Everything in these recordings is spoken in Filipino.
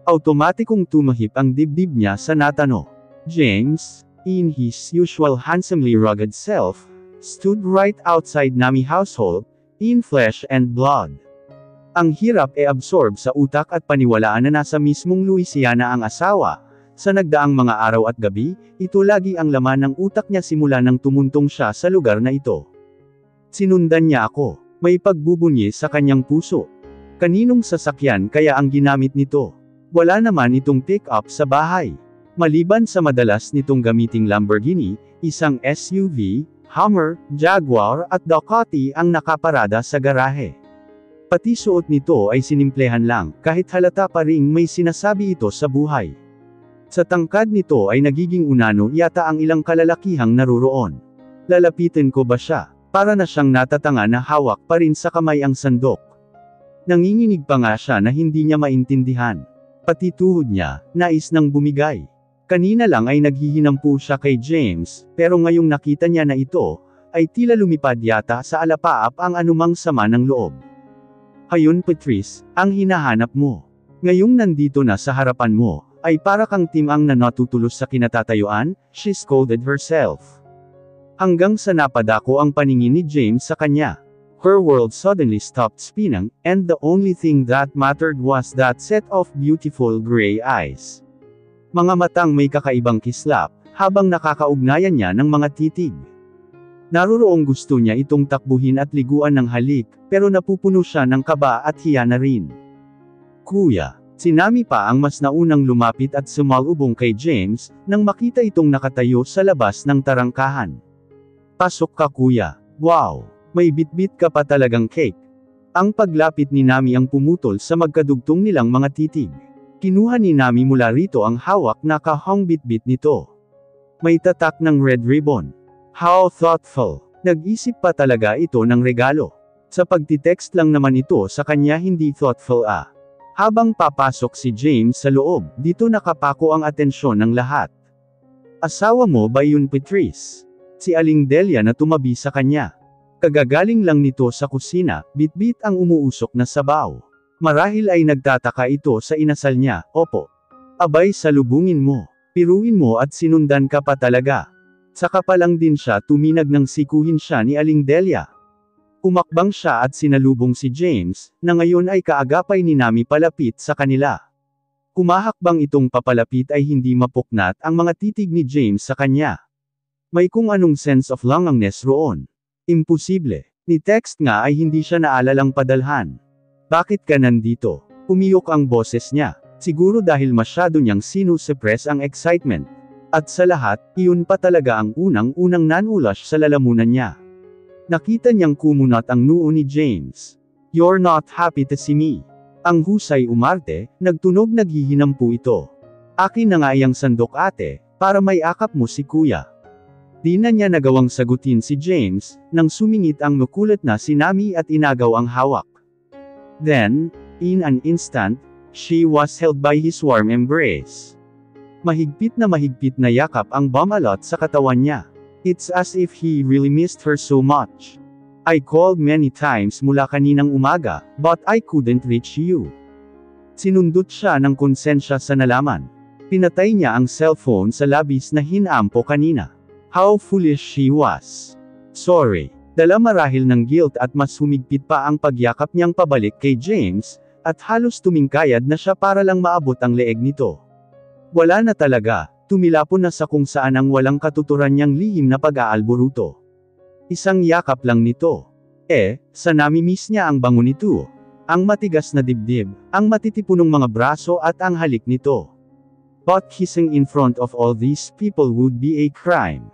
Automatikong tumahip ang dibdib niya sa natano. James, in his usual handsomely rugged self, stood right outside Nami household, in flesh and blood. Ang hirap absorb sa utak at paniwalaan na nasa mismong Louisiana ang asawa. Sa nagdaang mga araw at gabi, ito lagi ang laman ng utak niya simula nang tumuntong siya sa lugar na ito. Sinundan niya ako. May pagbubunyi sa kanyang puso. Kaninong sasakyan kaya ang ginamit nito? Wala naman itong pick-up sa bahay. Maliban sa madalas nitong gamiting Lamborghini, isang SUV, Hummer, Jaguar at Ducati ang nakaparada sa garahe. Pati suot nito ay sinimplehan lang, kahit halata pa ring may sinasabi ito sa buhay. Sa tangkad nito ay nagiging unano yata ang ilang kalalakihang naruroon. Lalapitin ko ba siya? Para na siyang natatanga na hawak pa rin sa kamay ang sandok. Nanginginig pa nga siya na hindi niya maintindihan. Pati tuhod niya, nais nang bumigay. Kanina lang ay naghihinampu siya kay James, pero ngayong nakita niya na ito, ay tila lumipad yata sa alapaap ang anumang sama ng loob. Hayon Patrice, ang hinahanap mo. Ngayong nandito na sa harapan mo, ay para kang timang na natutulos sa kinatatayuan, she scolded herself. Hanggang sa napadako ang paningin ni James sa kanya. Her world suddenly stopped spinning, and the only thing that mattered was that set of beautiful gray eyes. Mga matang may kakaibang kislap, habang nakakaugnayan niya ng mga titig. Naroroong gusto niya itong takbuhin at liguan ng halik, pero napupuno siya ng kaba at hiya na rin. Kuya, si Nami pa ang mas naunang lumapit at sumalubong kay James, nang makita itong nakatayo sa labas ng tarangkahan. Pasok ka kuya. Wow! May bitbit ka pa talagang cake. Ang paglapit ni Nami ang pumutol sa magkadugtong nilang mga titig. Kinuha ni Nami mula rito ang hawak na kahong bitbit nito. May tatak ng red ribbon. How thoughtful. Nag-isip pa talaga ito ng regalo. Sa pagtitext lang naman ito sa kanya hindi thoughtful ah. Habang papasok si James sa loob, dito nakapako ang atensyon ng lahat. Asawa mo ba yun Patrice? Si Aling Delia na tumabi sa kanya. Kagagaling lang nito sa kusina, bitbit ang umuusok na sabaw. Marahil ay nagtataka ito sa inasal niya, opo. Abay salubungin mo. Piruin mo at sinundan ka pa talaga. Saka pa lang din siya tuminag nang sikuhin siya ni Aling Delia. Umakbang siya at sinalubong si James, na ngayon ay kaagapay ni Nami palapit sa kanila. Kumahakbang itong papalapit ay hindi mapuknat ang mga titig ni James sa kanya. May kung anong sense of longangness roon. Imposible. Ni text nga ay hindi siya naalalang padalhan. Bakit ka nandito? Umiyok ang boses niya. Siguro dahil masyado niyang sinusuppress ang excitement. At sa lahat, iyon pa talaga ang unang-unang nanulas sa lalamunan niya. Nakita niyang kumunat ang noo ni James. You're not happy to see me. Ang husay umarte, nagtunog naghihinampu ito. Akin na nga iyang sandok ate, para may akap mo si kuya. Di na niya nagawang sagutin si James, nang sumingit ang makulat na si Nami at inagaw ang hawak. Then, in an instant, she was held by his warm embrace. Mahigpit na yakap ang bumalot sa katawan niya. It's as if he really missed her so much. I called many times mula kaninang umaga, but I couldn't reach you. Sinundot siya ng konsensya sa nalaman. Pinatay niya ang cellphone sa labis na hinampo kanina. How foolish she was. Sorry. Dala marahil ng guilt at mas humigpit pa ang pagyakap niyang pabalik kay James, at halos tumingkayad na siya para lang maabot ang leeg nito. Wala na talaga, tumilapon na sa kung saan ang walang katuturan niyang lihim na pag-aalboruto. Isang yakap lang nito. Sa namimiss niya ang bango nito. Ang matigas na dibdib, ang matitipunong mga braso at ang halik nito. But kissing in front of all these people would be a crime.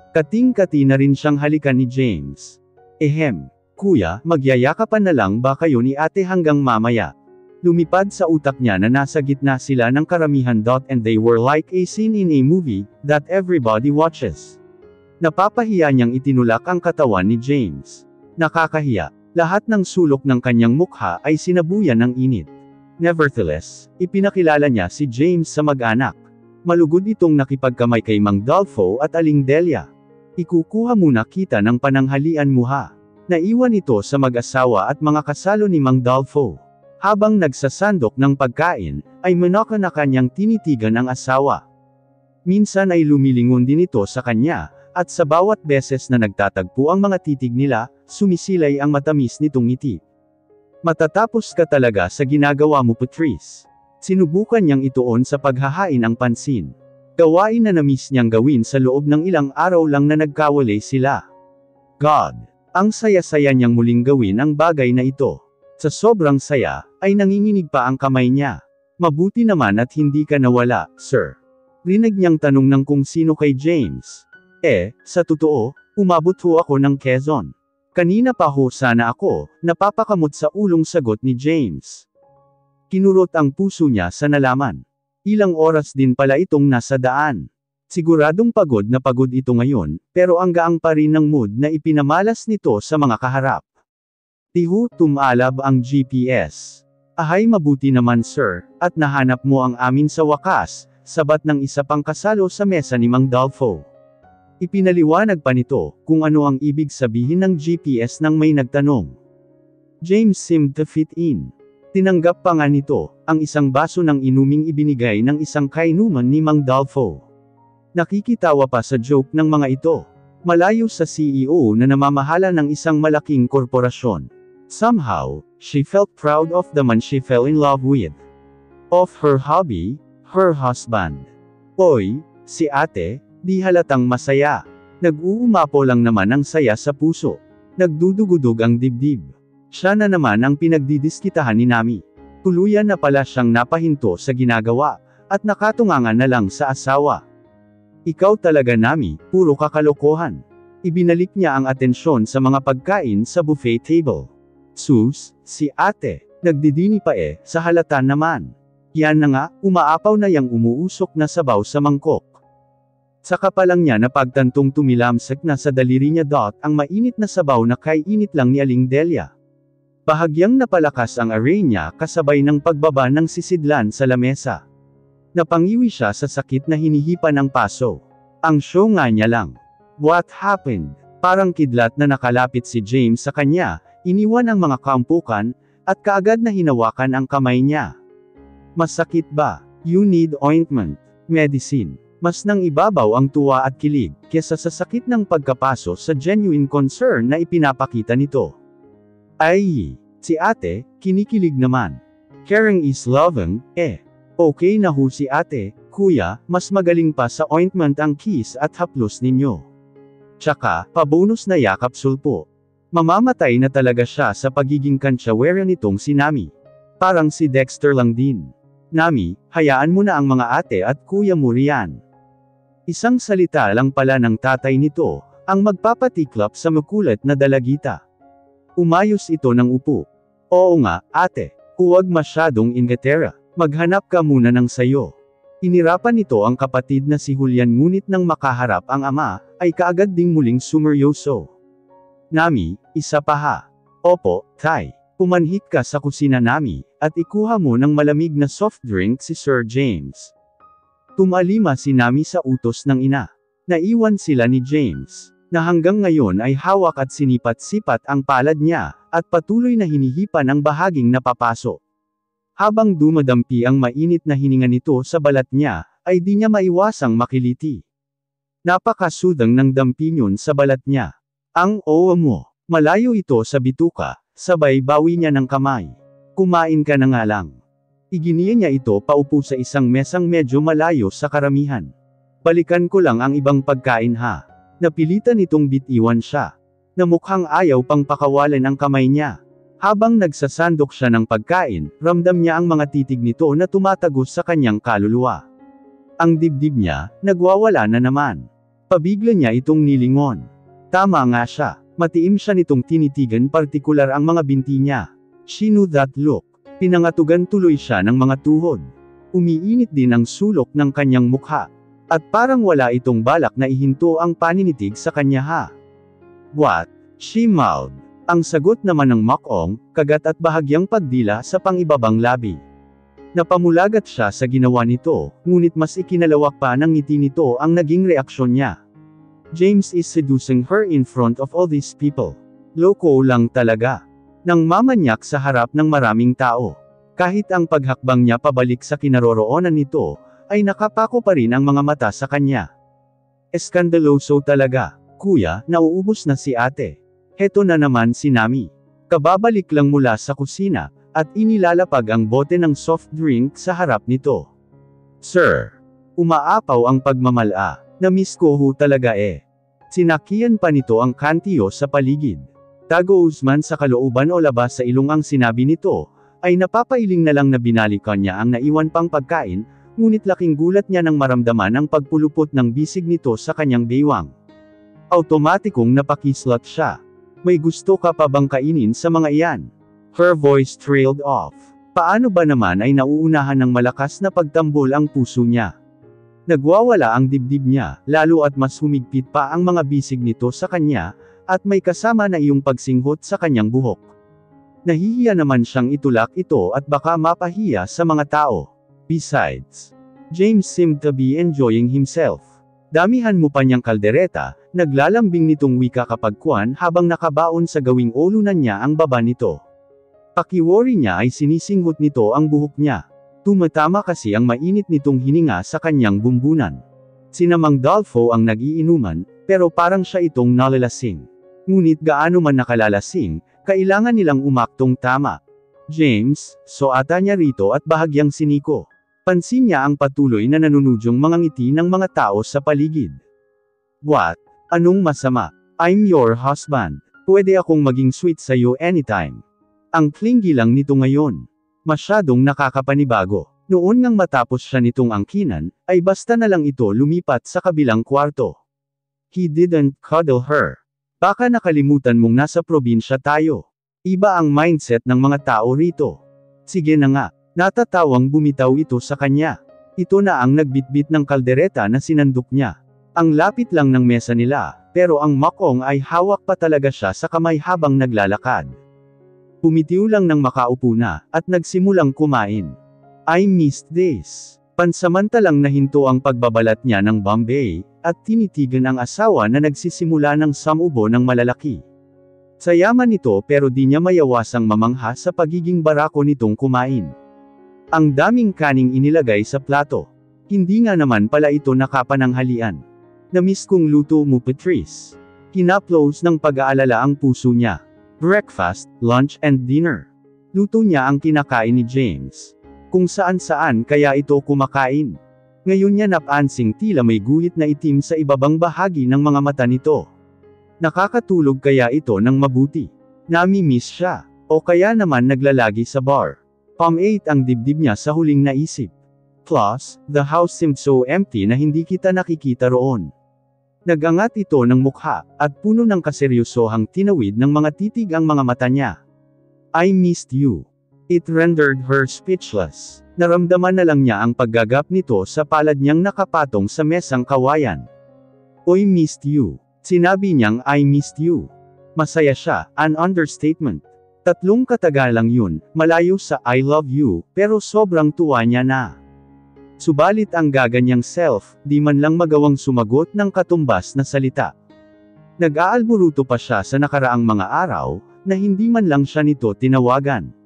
Kating-kati na rin siyang halikan ni James. Kuya, magyayakapan na lang ba kayo ni ate hanggang mamaya? Lumipad sa utak niya na nasa gitna sila ng karamihan. And they were like a scene in a movie, that everybody watches. Napapahiya niyang itinulak ang katawan ni James. Nakakahiya. Lahat ng sulok ng kanyang mukha ay sinabuyan ng init. Nevertheless, ipinakilala niya si James sa mag-anak. Malugod itong nakipagkamay kay Mang Dolfo at Aling Delia. Ikukuha muna kita ng pananghalian mo ha. Naiwan ito sa mag-asawa at mga kasalo ni Mang Dolfo. Habang nagsasandok ng pagkain, ay manaka na kanyang tinitigan ang asawa. Minsan ay lumilingon din ito sa kanya, at sa bawat beses na nagtatagpo ang mga titig nila, sumisilay ang matamis nitong ngiti. Matatapos ka talaga sa ginagawa mo, Patrice. Sinubukan niyang ituon sa paghahain ang pansin. Gawain na namiss niyang gawin sa loob ng ilang araw lang na nagkawalay sila. God! Ang saya-saya niyang muling gawin ang bagay na ito. Sa sobrang saya, ay nanginginig pa ang kamay niya. Mabuti naman at hindi ka nawala, sir. Rinig niyang tanong ng kung sino kay James. Sa totoo, umabot ho ako ng Quezon. Kanina pa ho sana ako, napapakamot sa ulong sagot ni James. Kinurot ang puso niya sa nalaman. Ilang oras din pala itong nasa daan. Siguradong pagod na pagod ito ngayon, pero ang gaang pa rin ng mood na ipinamalas nito sa mga kaharap. Tihu, tumalab ang GPS. Ahay, mabuti naman sir, at nahanap mo ang amin sa wakas, sabat ng isa pang kasalo sa mesa ni Mang Dolfo. Ipinaliwanag pa nito, kung ano ang ibig sabihin ng GPS nang may nagtanong. James seemed to fit in. Tinanggap pa nga nito, ang isang baso ng inuming ibinigay ng isang kainuman ni Mang Dolfo. Nakikitawa pa sa joke ng mga ito. Malayo sa CEO na namamahala ng isang malaking korporasyon. Somehow, she felt proud of the man she fell in love with. Of her hobby, her husband. Oy, si ate, di halatang masaya. Nag-uumapo lang naman ang saya sa puso. Nagdudugudog ang dibdib. Siya na naman ang pinagdidiskitahan ni Nami. Tuluyan na pala siyang napahinto sa ginagawa, at nakatungangan na lang sa asawa. Ikaw talaga Nami, puro kakalokohan. Ibinalik niya ang atensyon sa mga pagkain sa buffet table. Sus, si ate, nagdidini pa sa halata naman. Yan na nga, umaapaw na yang umuusok na sabaw sa mangkok. Saka pa lang niya napagtantong tumilamsak na sa daliri niya ang mainit na sabaw na kay-init lang ni Aling Delia. Bahagyang napalakas ang aray niya kasabay ng pagbaba ng sisidlan sa lamesa. Napangiwi siya sa sakit na hinihipa ng paso. Ang show nga niya lang. What happened? Parang kidlat na nakalapit si James sa kanya, iniwan ang mga kampukan, at kaagad na hinawakan ang kamay niya. Masakit ba? You need ointment. Medicine. Mas nang ibabaw ang tuwa at kilig, kesa sa sakit ng pagkapaso sa genuine concern na ipinapakita nito. Ay, si ate, kinikilig naman. Caring is loving, Okay na ho si ate, kuya, mas magaling pa sa ointment ang kiss at haplos ninyo. Tsaka, pabonus na yakap sulpo. Mamamatay na talaga siya sa pagiging kantsawera nitong si Nami. Parang si Dexter lang din. Nami, hayaan mo na ang mga ate at kuya mo riyan. Isang salita lang pala ng tatay nito, ang magpapatiklop sa makulat na dalagita. Umayos ito ng upo. Oo nga, ate, huwag masyadong ingatera, maghanap ka muna ng sayo. Inirapan nito ang kapatid na si Julian ngunit nang makaharap ang ama, ay kaagad ding muling sumeryoso. Nami, isa pa ha. Opo, tay. Pumanhik ka sa kusina Nami, at ikuha mo ng malamig na soft drink si Sir James. Tumalima si Nami sa utos ng ina. Naiwan sila ni James, na hanggang ngayon ay hawak at sinipat-sipat ang palad niya, at patuloy na hinihipa ng bahaging napapaso. Habang dumadampi ang mainit na hininga nito sa balat niya, ay di niya maiwasang makiliti. Napakasudang ng dampi niyon sa balat niya. Ang owa mo, malayo ito sa bituka, sabay bawi niya ng kamay. Kumain ka na nga lang. Iginiya niya ito paupo sa isang mesang medyo malayo sa karamihan. Balikan ko lang ang ibang pagkain ha. Napilitan itong bitiwan siya. Na mukhang ayaw pang pakawalan ang kamay niya. Habang nagsasandok siya ng pagkain, ramdam niya ang mga titig nito na tumatagos sa kanyang kaluluwa. Ang dibdib niya, nagwawala na naman. Pabigla niya itong nilingon. Tama nga siya, matiim siya nitong tinitigan partikular ang mga binti niya. She knew that look. Pinangatugan tuloy siya ng mga tuhod. Umiinit din ang sulok ng kanyang mukha. At parang wala itong balak na ihinto ang paninitig sa kanya ha. What? She mouthed. Ang sagot naman ng makong, kagat at bahagyang pagdila sa pangibabang labi. Napamulagat siya sa ginawa nito, ngunit mas ikinalawak pa ng ngiti nito ang naging reaksyon niya. James is seducing her in front of all these people. Loko lang talaga. Nang mamanyak sa harap ng maraming tao. Kahit ang paghakbang niya pabalik sa kinaroroonan nito, ay nakapako pa rin ang mga mata sa kanya. Eskandaloso talaga, kuya, nauubos na si ate. Heto na naman si Nami. Kababalik lang mula sa kusina, at inilalapag ang bote ng soft drink sa harap nito. Sir. Umaapaw ang pagmamala. Na-miss ko ho talaga eh. Sinakian pa nito ang kantiyo sa paligid. Tagoos man sa kalooban o labas sa ilong ang sinabi nito, ay napapailing na lang na binalikan niya ang naiwan pang pagkain, ngunit laking gulat niya nang maramdaman ang pagpulupot ng bisig nito sa kanyang baywang. Automatikong napakislot siya. May gusto ka pa bang kainin sa mga iyan? Her voice trailed off. Paano ba naman ay nauunahan ng malakas na pagtambol ang puso niya? Nagwawala ang dibdib niya, lalo at mas humigpit pa ang mga bisig nito sa kanya, at may kasama na iyong pagsinghot sa kanyang buhok. Nahihiya naman siyang itulak ito at baka mapahiya sa mga tao. Besides, James seemed to be enjoying himself. Damihan mo pa niyang kaldereta, naglalambing nitong wika kapag kuwan habang nakabaon sa gawing ulunan niya ang baba nito. Pakiwori niya ay sinisinghot nito ang buhok niya. Tumatama kasi ang mainit nitong hininga sa kanyang bumbunan. Sina Mang Dolfo ang nag-iinuman, pero parang siya itong nalalasing. Ngunit gaano man nakalalasing, kailangan nilang umaktong tama. James, so ata niya rito at bahagyang siniko. Pansin niya ang patuloy na nanunudyong mga ngiti ng mga tao sa paligid. What? Anong masama? I'm your husband. Pwede akong maging sweet sa'yo anytime. Ang clingy lang nito ngayon. Masyadong nakakapanibago. Noon ngang matapos siya nitong angkinan, ay basta na lang ito lumipat sa kabilang kwarto. He didn't cuddle her. Baka nakalimutan mong nasa probinsya tayo. Iba ang mindset ng mga tao rito. Sige na nga, natatawang bumitaw ito sa kanya. Ito na ang nagbitbit ng kaldereta na sinandok niya. Ang lapit lang ng mesa nila, pero ang makong ay hawak pa talaga siya sa kamay habang naglalakad. Pumitiw lang nang makaupo na, at nagsimulang kumain. I missed this. Pansamantalang nahinto ang pagbabalat niya ng Bombay, at tinitigan ang asawa na nagsisimula ng samubo ng malalaki. Sayaman nito pero di niya mayawasang mamangha sa pagiging barako nitong kumain. Ang daming kaning inilagay sa plato. Hindi nga naman pala ito nakapananghalian. Namiss kong luto mo Patrice. Kinaplos ng pag-aalala ang puso niya. Breakfast, lunch and dinner. Luto niya ang kinakain ni James. Kung saan-saan kaya ito kumakain. Ngayon niya napansing tila may guhit na itim sa ibabang bahagi ng mga mata nito. Nakakatulog kaya ito ng mabuti. Nami-miss siya. O kaya naman naglalagi sa bar. Pam-8 ang dibdib niya sa huling naisip. Plus, the house seemed so empty na hindi kita nakikita roon. Nagangat ito ng mukha, at puno ng kaseryosohang tinawid ng mga titig ang mga mata niya. I missed you. It rendered her speechless. Naramdaman na lang niya ang paggagap nito sa palad niyang nakapatong sa mesang kawayan. I missed you. Sinabi niyang I missed you. Masaya siya, an understatement. 3 katagalang yun, malayo sa I love you, pero sobrang tuwa niya na. Subalit ang gaganyang self, di man lang magawang sumagot ng katumbas na salita. Nag-aalburuto pa siya sa nakaraang mga araw, na hindi man lang siya nito tinawagan.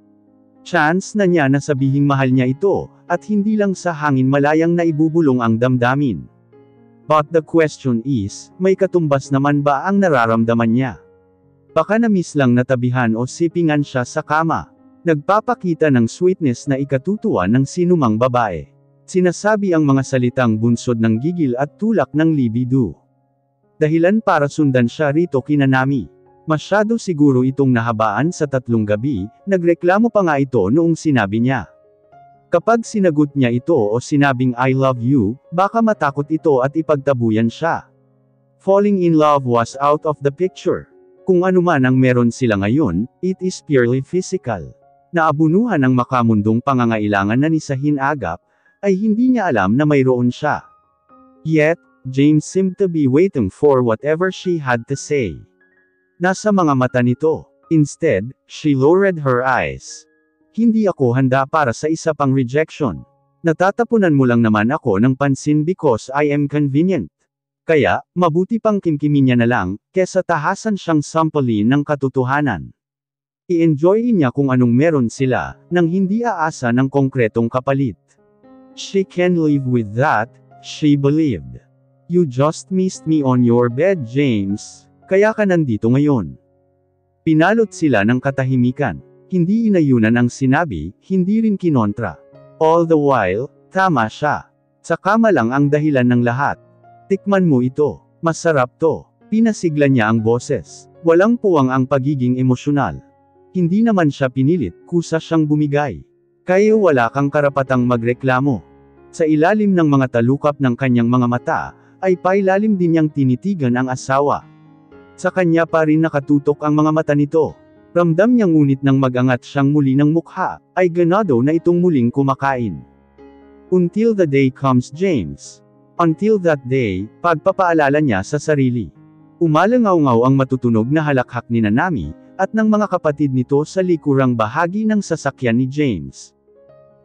Chance na niya na sabihing mahal niya ito, at hindi lang sa hangin malayang naibubulong ang damdamin. But the question is, may katumbas naman ba ang nararamdaman niya? Baka na-miss lang natabihan o sipingan siya sa kama. Nagpapakita ng sweetness na ikatutuwa ng sinumang babae. Sinasabi ang mga salitang bunsod ng gigil at tulak ng libido. Dahilan para sundan siya rito kina Nami. Masyado siguro itong nahabaan sa 3 gabi, nagreklamo pa nga ito noong sinabi niya. Kapag sinagot niya ito o sinabing I love you, baka matakot ito at ipagtabuyan siya. Falling in love was out of the picture. Kung ano man ang meron sila ngayon, it is purely physical. Naabunuhan ang makamundong pangangailangan na ni Sahin Agap, ay hindi niya alam na mayroon siya. Yet, James seemed to be waiting for whatever she had to say. Nasa mga mata nito. Instead, she lowered her eyes. Hindi ako handa para sa isa pang rejection. Natatapunan mo lang naman ako ng pansin because I am convenient. Kaya, mabuti pang kimkimin niya na lang, kesa tahasan siyang sampalin ng katotohanan. I-enjoy niya kung anong meron sila, nang hindi aasa ng konkretong kapalit. She can live with that, she believed. You just missed me on your bed, James, kaya ka nandito ngayon. Pinalot sila ng katahimikan. Hindi inayunan ang sinabi, hindi rin kinontra. All the while, tama siya. Sa kama lang ang dahilan ng lahat. Tikman mo ito. Masarap to. Pinasigla niya ang boses. Walang puwang ang pagiging emosyonal. Hindi naman siya pinilit, kusa siyang bumigay. Kaya wala kang karapatang magreklamo. Sa ilalim ng mga talukap ng kanyang mga mata, ay pailalim din niyang tinitigan ang asawa. Sa kanya pa rin nakatutok ang mga mata nito. Ramdam niya ngunit nang mag-angat siyang muli ng mukha, ay ganado na itong muling kumakain. Until the day comes, James. Until that day, pagpapaalala niya sa sarili. Umalangaw-ngaw ang matutunog na halakhak ni Nanami, at ng mga kapatid nito sa likurang bahagi ng sasakyan ni James.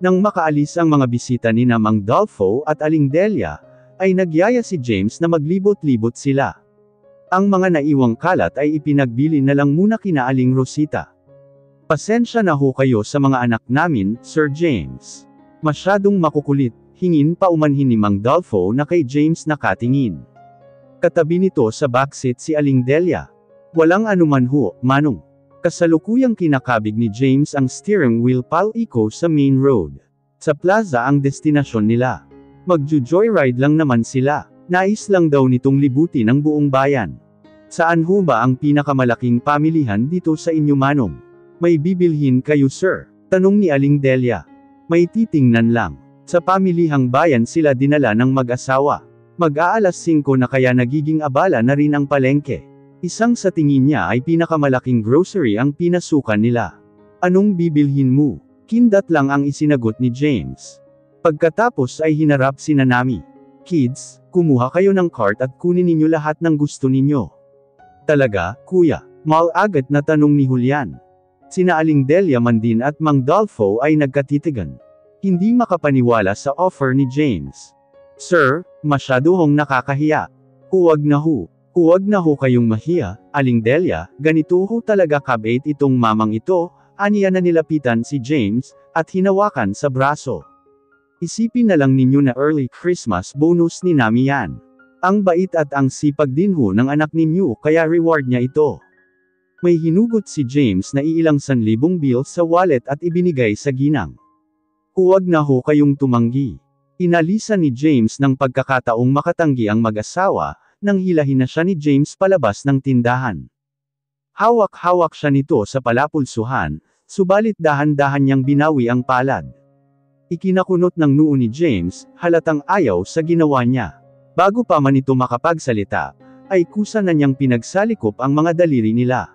Nang makaalis ang mga bisita ni Mang Dolfo at Aling Delia, ay nagyaya si James na maglibot-libot sila. Ang mga naiwang kalat ay ipinagbili na lang muna kina Aling Rosita. Pasensya na ho kayo sa mga anak namin, Sir James. Masyadong makukulit, hingin pa umanhin ni Mang Dolfo na kay James nakatingin. Katabi nito sa backseat si Aling Delia. Walang anuman ho, Manong. Kasalukuyang kinakabig ni James ang steering wheel pal-iko sa main road. Sa plaza ang destinasyon nila. Magjo-joyride lang naman sila. Nais lang daw nitong libutin ang buong bayan. Saan ho ba ang pinakamalaking pamilihan dito sa inyo, Manong? May bibilhin kayo, sir? Tanong ni Aling Delia. May titingnan lang. Sa pamilihang bayan sila dinala ng mag-asawa. Mag-aalas 5 na kaya nagiging abala na rin ang palengke. Isang sa tingin niya ay pinakamalaking grocery ang pinasukan nila. Anong bibilhin mo? Kindat lang ang isinagot ni James. Pagkatapos ay hinarap si Nanami. Kids, kumuha kayo ng cart at kunin ninyo lahat ng gusto ninyo. Talaga, kuya? Mal-agad na tanong ni Julian. Sina Aling Delia man din at Mang Dolfo ay nagkatitigan. Hindi makapaniwala sa offer ni James. Sir, masyado hong nakakahiya. Huwag na ho. Huwag na ho kayong mahiya, Aling Delia, ganito ho talaga kabait itong mamang ito, aniya na nilapitan si James, at hinawakan sa braso. Isipin na lang ninyo na early Christmas bonus ni Nami yan. Ang bait at ang sipag din ho ng anak ninyo kaya reward niya ito. May hinugot si James na iilang 1,000 bill sa wallet at ibinigay sa ginang. Huwag na ho kayong tumanggi. Inalisan ni James ng pagkakataong makatanggi ang mag-asawa, nang hilahin na siya ni James palabas ng tindahan. Hawak-hawak siya nito sa palapulsuhan, subalit dahan-dahan niyang binawi ang palad. Ikinakunot ng noo ni James, halatang ayaw sa ginawa niya. Bago pa man ito makapagsalita, ay kusa na niyang pinagsalikop ang mga daliri nila.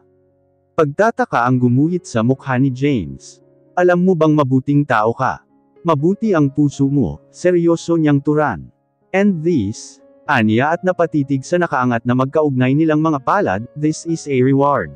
Pagtataka ang gumuhit sa mukha ni James. Alam mo bang mabuting tao ka? Mabuti ang puso mo, seryoso niyang turan. And this, aniya at napatitig sa nakaangat na magkaugnay nilang mga palad, this is a reward.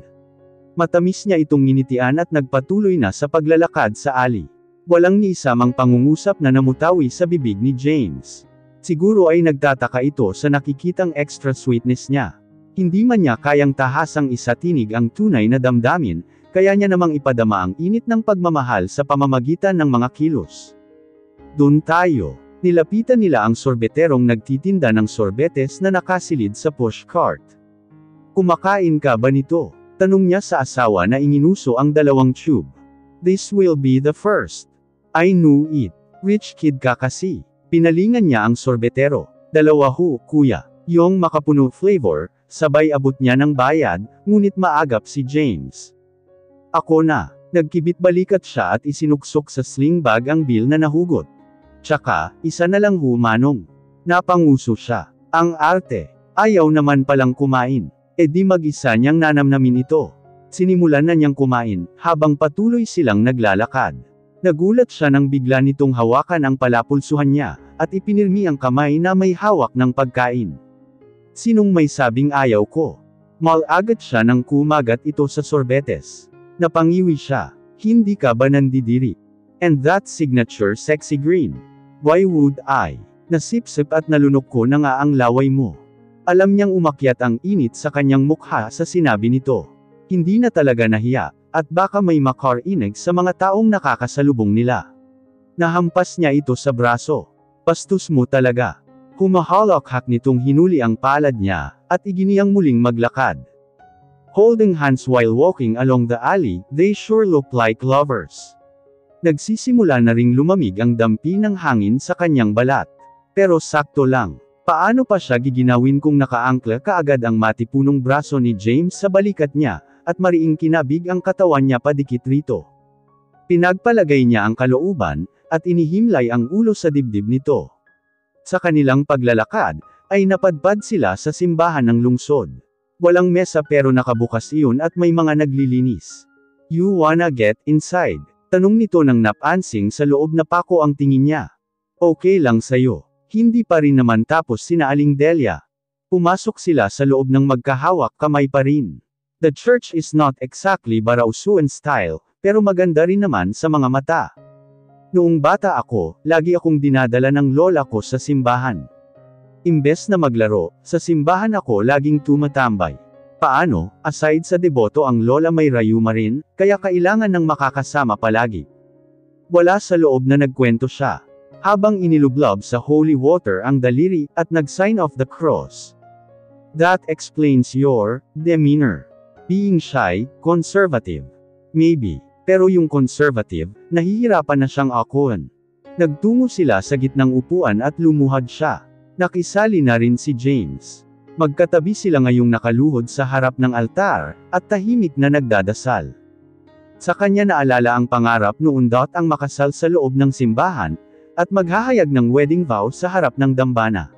Matamis niya itong nginitian at nagpatuloy na sa paglalakad sa alley. Walang ni isa mang pangungusap na namutawi sa bibig ni James. Siguro ay nagtataka ito sa nakikitang extra sweetness niya. Hindi man niya kayang tahasang isatinig ang tunay na damdamin, kaya niya namang ipadama ang init ng pagmamahal sa pamamagitan ng mga kilos. Doon tayo. Nilapitan nila ang sorbeterong nagtitinda ng sorbetes na nakasilid sa pushcart. Kumakain ka ba nito? Tanong niya sa asawa na inginuso ang 2 tube. This will be the first. I knew it. Rich kid ka kasi. Pinalingan niya ang sorbetero. 2 ho, kuya. Yung makapuno flavor, sabay abot niya ng bayad, ngunit maagap si James. Ako na. Nagkibit balikat siya at isinuksok sa sling bag ang bill na nahugot. Tsaka, isa na lang ho, Manong. Napanguso siya. Ang arte. Ayaw naman palang kumain. E di mag-isa niyang nanamnamin ito. Sinimulan na niyang kumain, habang patuloy silang naglalakad. Nagulat siya nang bigla nitong hawakan ang palapulsuhan niya, at ipinirmi ang kamay na may hawak ng pagkain. Sinong may sabing ayaw ko? Mal-agad siya nang kumagat ito sa sorbetes. Napangiwi siya. Hindi ka ba nandidiri? And that signature sexy green. Why would I? Nasipsip at nalunok ko na nga ang laway mo. Alam niyang umakyat ang init sa kanyang mukha sa sinabi nito. Hindi na talaga nahiya, at baka may makarinig sa mga taong nakakasalubong nila. Nahampas niya ito sa braso. Bastos mo talaga. Humahalakak nitong hinuli ang palad niya, at iginiyang muling maglakad. Holding hands while walking along the alley, they sure look like lovers. Nagsisimula na ring lumamig ang dampi ng hangin sa kanyang balat. Pero sakto lang. Paano pa siya giginawin kung nakaangkla kaagad ang matipunong braso ni James sa balikat niya, at mariing kinabig ang katawan niya padikit rito. Pinagpalagay niya ang kalooban, at inihimlay ang ulo sa dibdib nito. Sa kanilang paglalakad, ay napadpad sila sa simbahan ng lungsod. Walang mesa pero nakabukas iyon at may mga naglilinis. You wanna get inside? Tanong nito nang napansing sa loob na pako ang tingin niya. Okay lang sayo. Hindi pa rin naman tapos sina Aling Delia. Pumasok sila sa loob ng magkahawak kamay pa rin. The church is not exactly Barausuan style, pero maganda rin naman sa mga mata. Noong bata ako, lagi akong dinadala ng lola ko sa simbahan. Imbes na maglaro, sa simbahan ako laging tumatambay. Paano, aside sa deboto ang lola may rayuma rin, kaya kailangan ng makakasama palagi. Wala sa loob na nagkwento siya. Habang inilublob sa holy water ang daliri, at nag-sign of the cross. That explains your demeanor. Being shy, conservative. Maybe. Pero yung conservative, nahihirapan na siyang akuan. Nagtungo sila sa gitnang upuan at lumuhad siya. Nakisali na rin si James. Magkatabi sila ngayong nakaluhod sa harap ng altar, at tahimik na nagdadasal. Sa kanya naalala ang pangarap noon ang makasal sa loob ng simbahan, at maghahayag ng wedding vow sa harap ng dambana.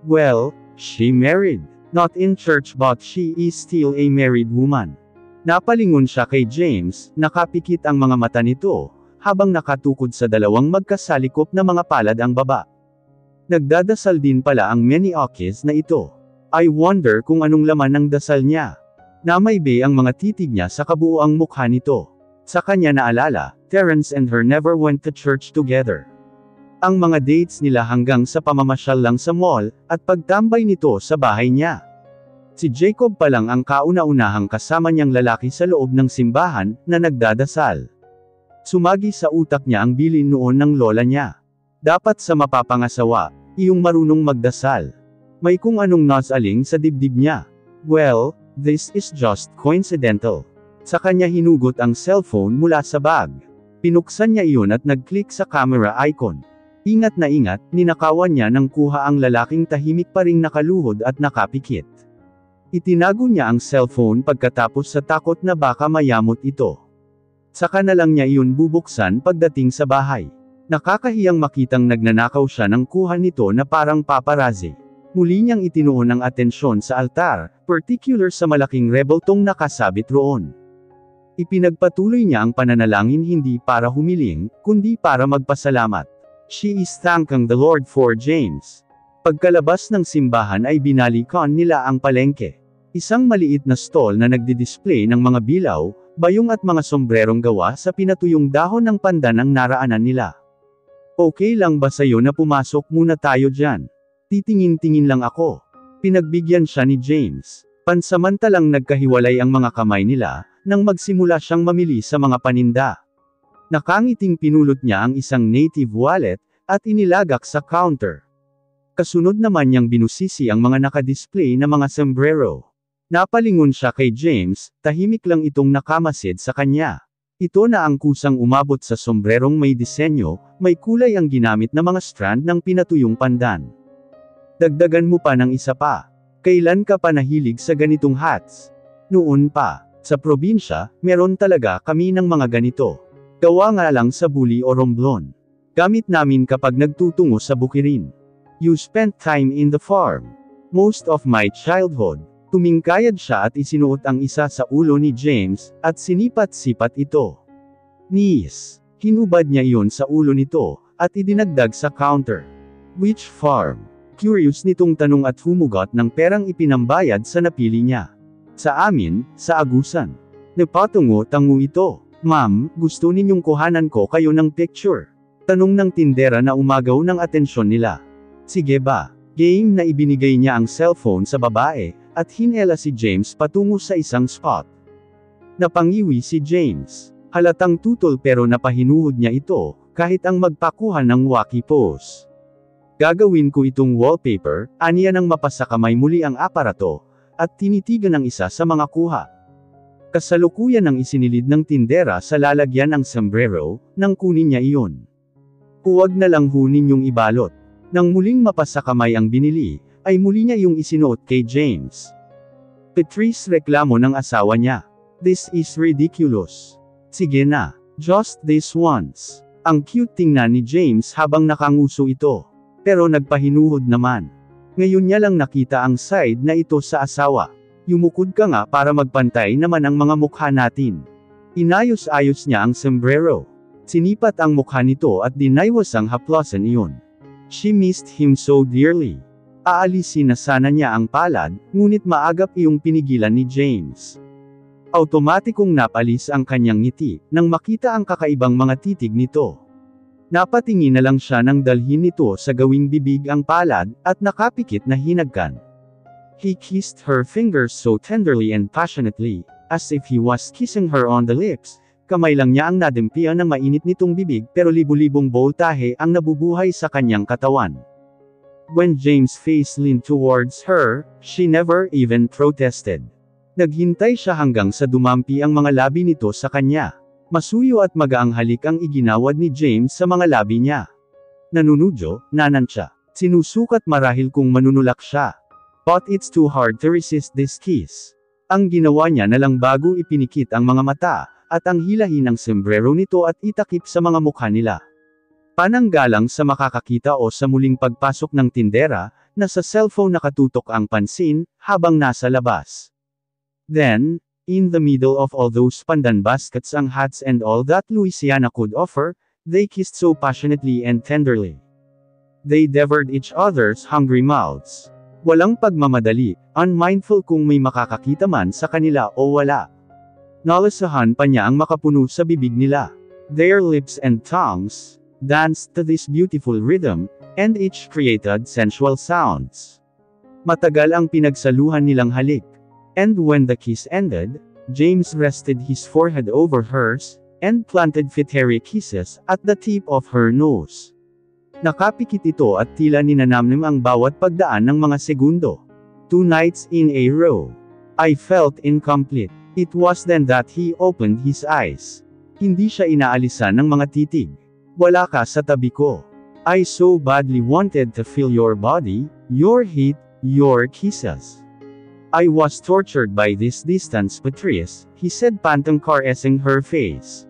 Well, she married. Not in church but she is still a married woman. Napalingon siya kay James, nakapikit ang mga mata nito, habang nakatukod sa dalawang magkasalikop na mga palad ang baba. Nagdadasal din pala ang Maniakis na ito. I wonder kung anong laman ng dasal niya. Namaybe ang mga titig niya sa kabuuang mukha nito. Sa kanya naalala, Terence and her never went to church together. Ang mga dates nila hanggang sa pamamasyal lang sa mall, at pagtambay nito sa bahay niya. Si Jacob pa lang ang kauna-unahang kasama niyang lalaki sa loob ng simbahan, na nagdadasal. Sumagi sa utak niya ang bilin noon ng lola niya. Dapat sa mapapangasawa, iyong marunong magdasal. May kung anong nasaling sa dibdib niya. Well, this is just coincidental. Sa kanya hinugot ang cellphone mula sa bag. Pinuksan niya iyon at nag-click sa camera icon. Ingat na ingat, ninakawan niya nang kuha ang lalaking tahimik pa ring nakaluhod at nakapikit. Itinago niya ang cellphone pagkatapos sa takot na baka mayamot ito. Saka na lang niya iyon bubuksan pagdating sa bahay. Nakakahiyang makitang nagnanakaw siya ng kuha nito na parang paparazzi. Muli niyang itinuon ang atensyon sa altar, particular sa malaking rebeltong nakasabit roon. Ipinagpatuloy niya ang pananalangin hindi para humiling, kundi para magpasalamat. She is thanking the Lord for James. Pagkalabas ng simbahan ay binalikan nila ang palengke. Isang maliit na stall na nagdi-display ng mga bilaw, bayong at mga sombrerong gawa sa pinatuyong dahon ng pandan ang naraanan nila. Okay lang ba sa'yo na pumasok muna tayo dyan? Titingin-tingin lang ako. Pinagbigyan siya ni James. Pansamantalang nagkahiwalay ang mga kamay nila, nang magsimula siyang mamili sa mga paninda. Nakangiting pinulot niya ang isang native wallet, at inilagak sa counter. Kasunod naman niyang binusisi ang mga nakadisplay na mga sombrero. Napalingon siya kay James, tahimik lang itong nakamasid sa kanya. Ito na ang kusang umabot sa sombrerong may disenyo, may kulay ang ginamit na mga strand ng pinatuyong pandan. Dagdagan mo pa ng isa pa. Kailan ka pa nahilig sa ganitong hats? Noon pa. Sa probinsya, meron talaga kami ng mga ganito. Gawa nga lang sa buli o romblon. Gamit namin kapag nagtutungo sa bukirin. You spent time in the farm. Most of my childhood. Tumingkayad siya at isinuot ang isa sa ulo ni James, at sinipat-sipat ito. Nice. Hinubad niya iyon sa ulo nito, at idinagdag sa counter. Which farm? Curious nitong tanong at humugot ng perang ipinambayad sa napili niya. Sa amin, sa Agusan. Napatungo-tango ito. Ma'am, gusto ninyong kuhanan ko kayo ng picture? Tanong ng tindera na umagaw ng atensyon nila. Sige ba? Game na ibinigay niya ang cellphone sa babae, at hinela si James patungo sa isang spot. Napangiwi si James. Halatang tutol pero napahinuhod niya ito, kahit ang magpakuha ng wacky pose. Gagawin ko itong wallpaper, aniya nang mapasakamay muli ang aparato, at tinitigan ng isa sa mga kuha. Kasalukuyan ang isinilid ng tindera sa lalagyan ng sombrero, nang kunin niya iyon. Huwag na lang hunin yung ibalot. Nang muling mapasakamay ang binili, ay muli niya yung isinuot kay James. Patrice reklamo ng asawa niya. This is ridiculous. Sige na, just this once. Ang cute tingnan ni James habang nakanguso ito. Pero nagpahinuhod naman. Ngayon niya lang nakita ang side na ito sa asawa. Yumukod ka nga para magpantay naman ang mga mukha natin. Inayos-ayos niya ang sombrero. Sinipat ang mukha nito at dinaywasang haplosan iyon. She missed him so dearly. Aalisin na sana niya ang palad, ngunit maagap iyong pinigilan ni James. Automatikong napalis ang kanyang ngiti, nang makita ang kakaibang mga titig nito. Napatingin na lang siya nang dalhin nito sa gawing bibig ang palad, at nakapikit na hinagkan. He kissed her fingers so tenderly and passionately, as if he was kissing her on the lips. Kamay lang niya ang nadimpian ng mainit nitong bibig pero libu-libong boltahe ang nabubuhay sa kanyang katawan. When James' face leaned towards her, she never even protested. Naghintay siya hanggang sa dumampi ang mga labi nito sa kanya. Masuyo at magaang halik ang iginawad ni James sa mga labi niya. Nanunudyo, nanansya. Sinusukat marahil kung manunulak siya. But it's too hard to resist this kiss. Ang ginawa niya na lang bago ipinikit ang mga mata, at ang hilahin ng sombrero nito at itakip sa mga mukha nila. Pananggalang sa makakakita o sa muling pagpasok ng tindera, na sa cellphone nakatutok ang pansin, habang nasa labas. Then, in the middle of all those pandan baskets and hats and all that Louisiana could offer, they kissed so passionately and tenderly. They devoured each other's hungry mouths. Walang pagmamadali, unmindful kung may makakakita man sa kanila o wala. Nalasahan pa niya ang makapuno sa bibig nila. Their lips and tongues danced to this beautiful rhythm, and each created sensual sounds. Matagal ang pinagsaluhan nilang halik. And when the kiss ended, James rested his forehead over hers, and planted fiery kisses at the tip of her nose. Nakapikit ito at tila ninanamnam ang bawat pagdaan ng mga segundo. 2 nights in a row. I felt incomplete. It was then that he opened his eyes. Hindi siya inaalisan ng mga titig. Wala ka sa tabi ko. I so badly wanted to feel your body, your heat, your kisses. I was tortured by this distance, Patrice, he said, pantang caressing her face.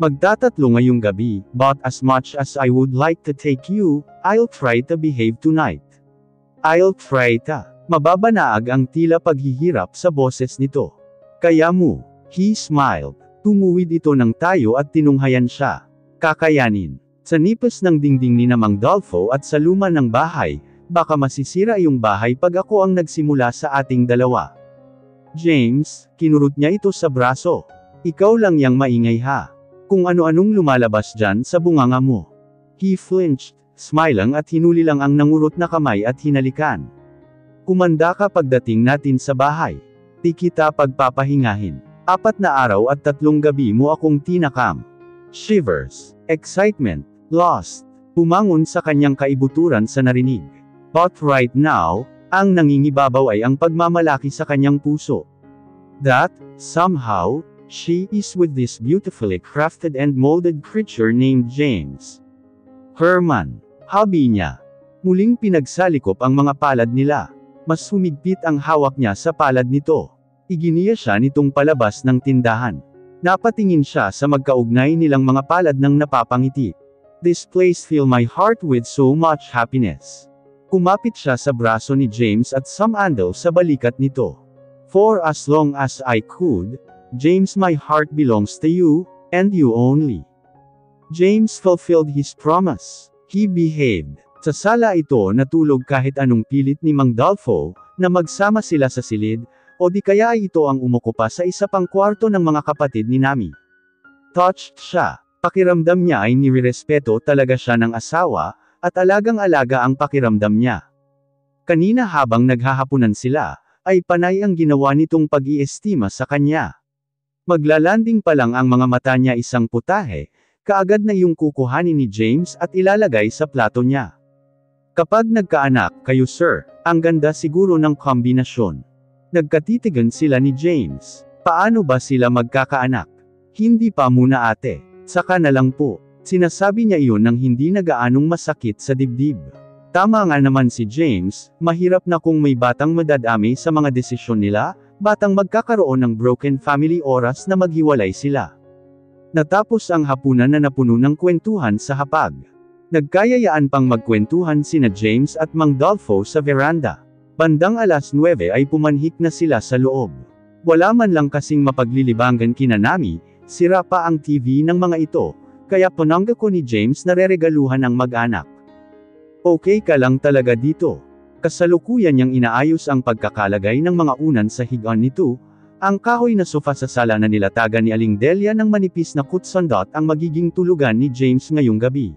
Magtatatlo ngayong gabi, but as much as I would like to take you, I'll try to behave tonight. I'll try to. Mababanaag ang tila paghihirap sa boses nito. Kaya mo, he smiled. Tumuwid ito ng tayo at tinunghayan siya. Kakayanin. Sa nipis ng dingding ni Mang Dolfo at sa luma ng bahay, baka masisira iyong bahay pag ako ang nagsimula sa ating dalawa. James, kinurot niya ito sa braso. Ikaw lang yang maingay ha. Kung ano-anong lumalabas dyan sa bunganga mo. He flinched, smiling at hinuli lang ang nangurot na kamay at hinalikan. Kumanda ka pagdating natin sa bahay. Di kita pagpapahingahin. 4 na araw at 3 gabi mo akong tinakam. Shivers, excitement, lost. Pumangon sa kanyang kaibuturan sa narinig. But right now, ang nangingibabaw ay ang pagmamalaki sa kanyang puso. That, somehow, she is with this beautifully crafted and molded creature named James. Herman, hubby niya. Muling pinagsalikop ang mga palad nila. Mas humigpit ang hawak niya sa palad nito. Iginiya siya nitong palabas ng tindahan. Napatingin siya sa magkaugnay nilang mga palad ng napapangiti. This place fill my heart with so much happiness. Kumapit siya sa braso ni James at sumandal sa balikat nito. For as long as I could, James, my heart belongs to you, and you only. James fulfilled his promise. He behaved. Sa sala ito natulog kahit anong pilit ni Mang Dolfo, na magsama sila sa silid, o di kaya ay ito ang umuko pa sa isa pang kwarto ng mga kapatid ni Nami. Touched siya. Pakiramdam niya ay nirerespeto talaga siya ng asawa, at alagang-alaga ang pakiramdam niya. Kanina habang naghahapunan sila, ay panay ang ginawa nitong pag-iestima sa kanya. Maglalanding pa lang ang mga mata niya isang putahe, kaagad na yung kukuhanin ni James at ilalagay sa plato niya. Kapag nagkaanak kayo sir, ang ganda siguro ng kombinasyon. Nagkatitigan sila ni James. Paano ba sila magkakaanak? Hindi pa muna ate. Saka na lang po. Sinasabi niya iyon nang hindi nagaanong masakit sa dibdib. Tama nga naman si James, mahirap na kung may batang madadami sa mga desisyon nila, batang magkakaroon ng broken family oras na maghiwalay sila. Natapos ang hapunan na napuno ng kwentuhan sa hapag. Nagkayayaan pang magkwentuhan sina James at Mang Dolfo sa veranda. Bandang alas 9 ay pumanhik na sila sa loob. Wala man lang kasing mapaglilibangan kina Nami, sira pa ang TV ng mga ito, kaya panangga ko ni James na reregaluhan ang mag-anak. Okay ka lang talaga dito. Kasalukuyan niyang inaayos ang pagkakalagay ng mga unan sa higaan nito, ang kahoy na sofa sa sala na nilatagan ni Aling Delia ng manipis na kutsandot ang magiging tulugan ni James ngayong gabi.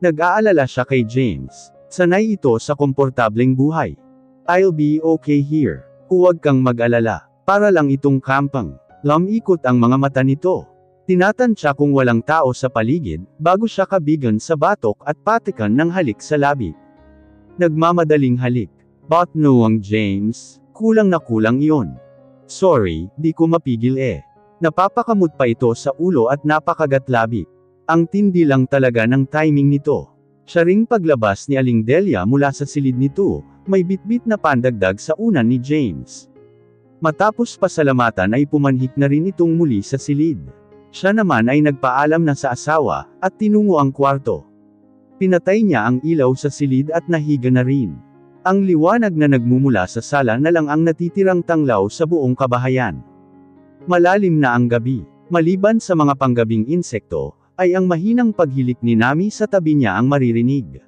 Nag-aalala siya kay James. Sanay ito sa komportableng buhay. I'll be okay here. Huwag kang mag-alala. Para lang itong kampang. Lumikot ang mga mata nito. Tinatansya kung walang tao sa paligid, bago siya kabigan sa batok at patikan ng halik sa labi. Nagmamadaling halik. But no ang James, kulang na kulang iyon. Sorry, di ko mapigil eh. Napapakamot pa ito sa ulo at napakagat labi. Ang tindi lang talaga ng timing nito. Siya ring paglabas ni Aling Delia mula sa silid nito, may bitbit na pandagdag sa unan ni James. Matapos pasalamatan ay pumanhik na rin itong muli sa silid. Siya naman ay nagpaalam na sa asawa, at tinungo ang kwarto. Pinatay niya ang ilaw sa silid at nahiga na rin. Ang liwanag na nagmumula sa sala na lang ang natitirang tanglaw sa buong kabahayan. Malalim na ang gabi. Maliban sa mga panggabing insekto, ay ang mahinang paghilik ni Nami sa tabi niya ang maririnig.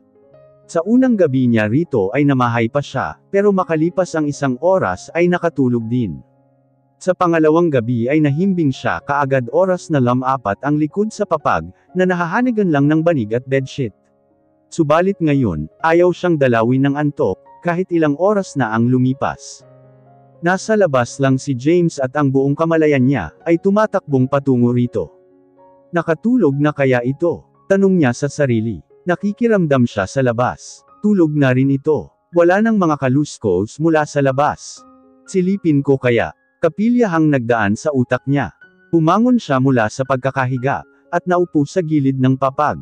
Sa unang gabi niya rito ay namahay pa siya, pero makalipas ang isang oras ay nakatulog din. Sa pangalawang gabi ay nahimbing siya kaagad oras na 4 ang likod sa papag, na nahahanigan lang ng banig at bedsheet. Subalit ngayon, ayaw siyang dalawin ng antok, kahit ilang oras na ang lumipas. Nasa labas lang si James at ang buong kamalayan niya, ay tumatakbong patungo rito. Nakatulog na kaya ito? Tanong niya sa sarili. Nakikiramdam siya sa labas. Tulog na rin ito. Wala nang mga kaluskos mula sa labas. Silipin ko kaya? Kapilyahang nagdaan sa utak niya. Pumangon siya mula sa pagkakahiga, at naupo sa gilid ng papag.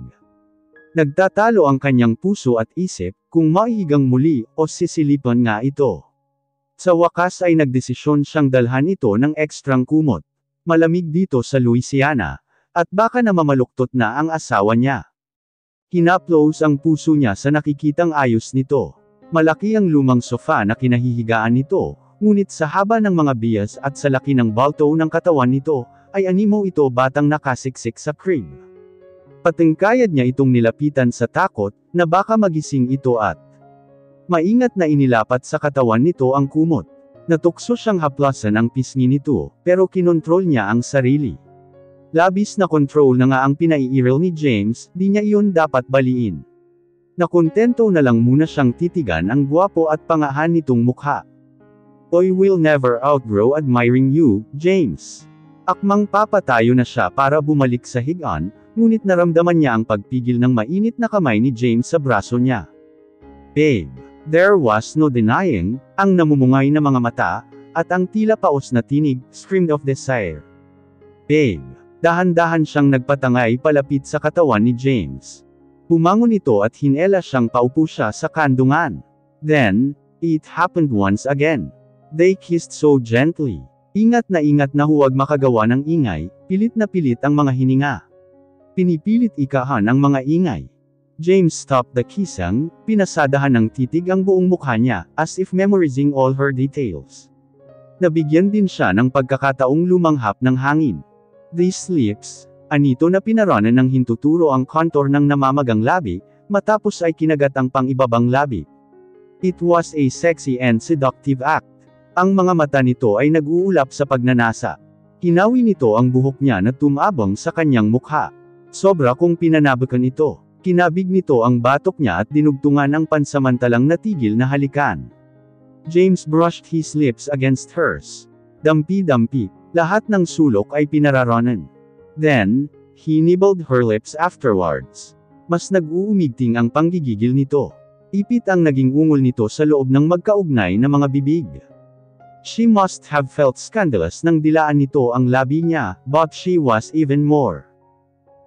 Nagtatalo ang kanyang puso at isip, kung maihigang muli, o sisilipan nga ito. Sa wakas ay nagdesisyon siyang dalhan ito ng ekstrang kumot. Malamig dito sa Louisiana, at baka na mamaluktot na ang asawa niya. Hinaplos ang puso niya sa nakikitang ayos nito. Malaki ang lumang sofa na kinahihigaan nito, ngunit sa haba ng mga bias at sa laki ng balto ng katawan nito, ay animo ito batang nakasiksik sa crib. Patingkayad niya itong nilapitan sa takot, na baka magising ito at maingat na inilapat sa katawan nito ang kumot. Natukso siyang haplasan ang pisngi nito, pero kinontrol niya ang sarili. Labis na control na nga ang pinaiiral ni James, di niya iyon dapat baliin. Nakontento na lang muna siyang titigan ang gwapo at pangahan nitong mukha. I will never outgrow admiring you, James. Akmang papatayo na siya para bumalik sa higaan, ngunit naramdaman niya ang pagpigil ng mainit na kamay ni James sa braso niya. Babe. There was no denying, ang namumungay na mga mata, at ang tila paos na tinig, screamed of desire. Babe. Dahan-dahan siyang nagpatangay palapit sa katawan ni James. Bumangon ito at hinela siyang paupo siya sa kandungan. Then, it happened once again. They kissed so gently. Ingat na huwag makagawa ng ingay, pilit na pilit ang mga hininga. Pinipilit ikahan ang mga ingay. James stopped the kissing, pinasadahan ng titig ang buong mukha niya, as if memorizing all her details. Nabigyan din siya ng pagkakataong lumanghap ng hangin. These lips, anito na pinaranan ng hintuturo ang contour ng namamagang labi, matapos ay kinagat ang pang-ibabang labi. It was a sexy and seductive act. Ang mga mata nito ay nag-uulap sa pagnanasa. Hinawi nito ang buhok niya na tumabang sa kanyang mukha. Sobra kung pinanabakan ito. Kinabig nito ang batok niya at dinugtungan ang pansamantalang natigil na halikan. James brushed his lips against hers. Dampi-dampi. Lahat ng sulok ay pinararonan. Then, he nibbled her lips afterwards. Mas nag-uumigting ang panggigigil nito. Ipit ang naging ungol nito sa loob ng magkaugnay na mga bibig. She must have felt scandalous nang dilaan nito ang labi niya, but she was even more.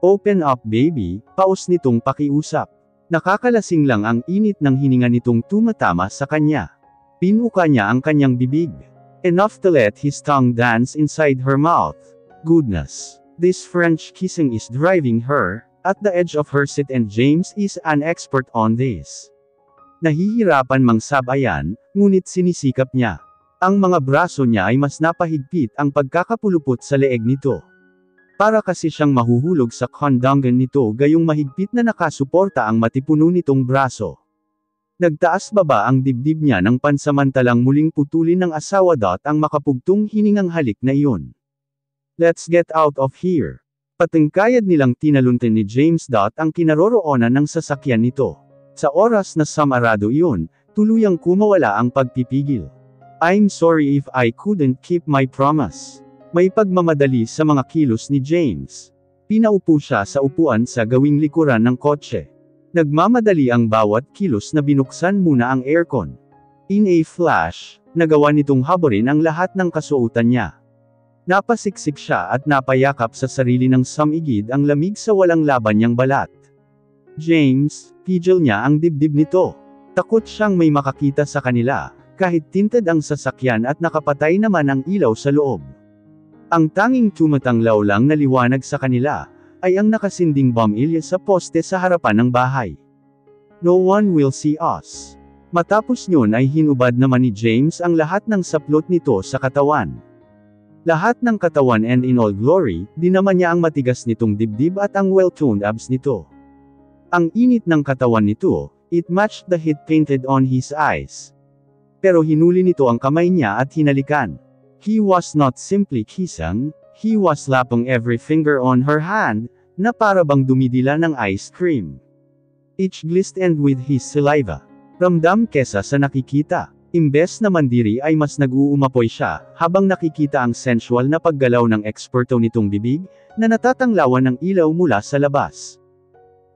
Open up baby, paus nitong pakiusap. Nakakalasing lang ang init ng hininga nitong tumatama sa kanya. Pinuka niya ang kanyang bibig. Enough to let his tongue dance inside her mouth. Goodness. This French kissing is driving her, at the edge of her seat, and James is an expert on this. Nahihirapan mang sabayan, ngunit sinisikap niya. Ang mga braso niya ay mas napahigpit ang pagkakapulupot sa leeg nito. Para kasi siyang mahuhulog sa kondongan nito gayong mahigpit na nakasuporta ang matipuno nitong braso. Nagtaas baba ang dibdib niya nang pansamantalang muling putulin ng asawa. Ang makapugtong hiningang halik na iyon. Let's get out of here. Patingkayad nilang tinaluntin ni James. Ang kinaroroonan ng sasakyan nito. Sa oras na samarado iyon, tuluyang kumawala ang pagpipigil. I'm sorry if I couldn't keep my promise. May pagmamadali sa mga kilos ni James. Pinaupo siya sa upuan sa gawing likuran ng kotse. Nagmamadali ang bawat kilos na binuksan muna ang aircon. In a flash, nagawa nitong haborin ang lahat ng kasuotan niya. Napasiksik siya at napayakap sa sarili ng samigid ang lamig sa walang laban niyang balat. James, pigil niya ang dibdib nito. Takot siyang may makakita sa kanila, kahit tinted ang sasakyan at nakapatay naman ang ilaw sa loob. Ang tanging tumatanglaw lang na liwanag sa kanila, ay ang nakasinding bombilya sa poste sa harapan ng bahay. No one will see us. Matapos yun ay hinubad naman ni James ang lahat ng saplot nito sa katawan. Lahat ng katawan, and in all glory, dinaman niya ang matigas nitong dibdib at ang well-toned abs nito. Ang init ng katawan nito, it matched the heat painted on his eyes. Pero hinuli nito ang kamay niya at hinalikan. He was not simply kissing, he was lapping every finger on her hand, na para bang dumidila ng ice cream. Each glistened with his saliva. Ramdam kesa sa nakikita. Imbes na mandiri ay mas nag-uumapoy siya, habang nakikita ang sensual na paggalaw ng eksperto nitong bibig, na natatanglawan ng ilaw mula sa labas.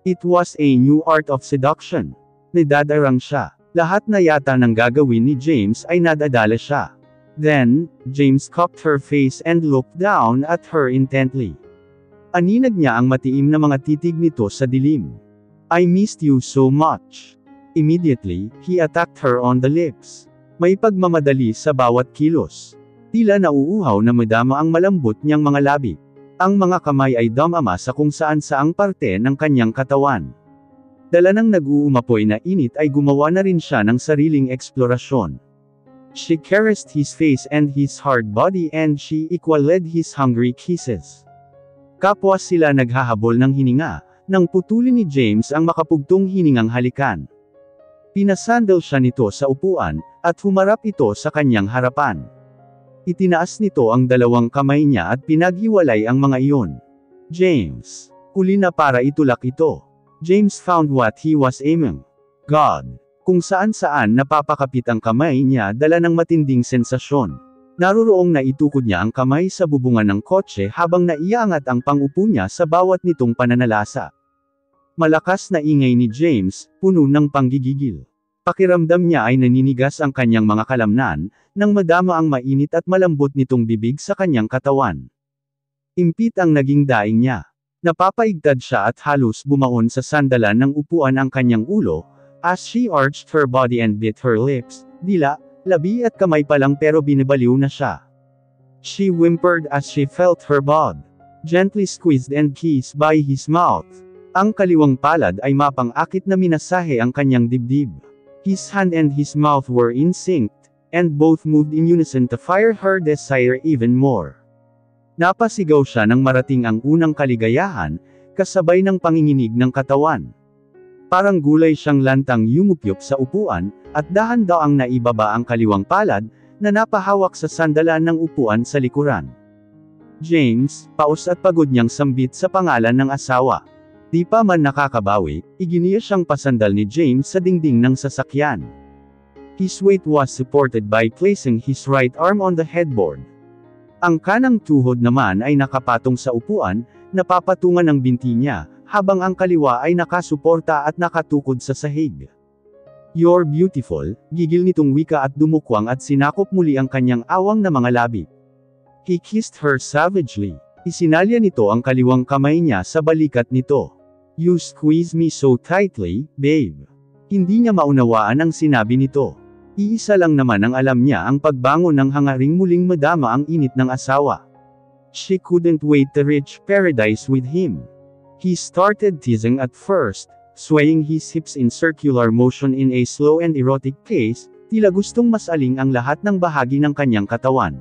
It was a new art of seduction. Nidadarang siya. Lahat na yata ng gagawin ni James ay nadadala siya. Then, James cupped her face and looked down at her intently. Aninag niya ang matiim na mga titig nito sa dilim. I missed you so much. Immediately, he attacked her on the lips. May pagmamadali sa bawat kilos. Tila nauuhaw na madama ang malambot niyang mga labi. Ang mga kamay ay dumama sa kung saan saang parte ng kanyang katawan. Dala ng nag-uumapoy na init ay gumawa na rin siya ng sariling eksplorasyon. She caressed his face and his hard body, and she equaled his hungry kisses. Kapwa sila naghahabol ng hininga, nang putulin ni James ang makapugtong hiningang halikan. Pinasandal siya nito sa upuan, at humarap ito sa kanyang harapan. Itinaas nito ang dalawang kamay niya at pinaghiwalay ang mga iyon. James. Huli na para itulak ito. James found what he was aiming. God. Kung saan-saan napapakapit ang kamay niya dala ng matinding sensasyon. Naroroong naitukod niya ang kamay sa bubungan ng kotse habang naiangat ang pangupo niya sa bawat nitong pananalasa. Malakas na ingay ni James, puno ng panggigigil. Pakiramdam niya ay naninigas ang kanyang mga kalamnan, nang madama ang mainit at malambot nitong bibig sa kanyang katawan. Impit ang naging daing niya. Napapaigtad siya at halos bumaon sa sandalan ng upuan ang kanyang ulo, as she arched her body and bit her lips, dila, labi at kamay pa lang pero binibaliw na siya. She whimpered as she felt her bod gently squeezed and kissed by his mouth. Ang kaliwang palad ay mapang-akit na minasahe ang kanyang dibdib. His hand and his mouth were in sync, and both moved in unison to fire her desire even more. Napasigaw siya nang marating ang unang kaligayahan, kasabay ng panginginig ng katawan. Parang gulay siyang lantang yumupyup sa upuan, at dahan-daang naibaba ang kaliwang palad, na napahawak sa sandalan ng upuan sa likuran. James, paus at pagod niyang sambit sa pangalan ng asawa. Di pa man nakakabawi, iginiya siyang pasandal ni James sa dingding ng sasakyan. His weight was supported by placing his right arm on the headboard. Ang kanang tuhod naman ay nakapatong sa upuan, napapatungan ng binti niya, habang ang kaliwa ay nakasuporta at nakatukod sa sahig. "You're beautiful," gigil nitong wika at dumukwang at sinakop muli ang kanyang awang na mga labi. He kissed her savagely. Isinalya nito ang kaliwang kamay niya sa balikat nito. "You squeeze me so tightly, babe." Hindi niya maunawaan ang sinabi nito. Iisa lang naman ang alam niya, ang pagbangon ng hangaring muling madama ang init ng asawa. She couldn't wait to reach paradise with him. He started teasing at first, swaying his hips in circular motion in a slow and erotic pace, tila gustong masaling ang lahat ng bahagi ng kanyang katawan.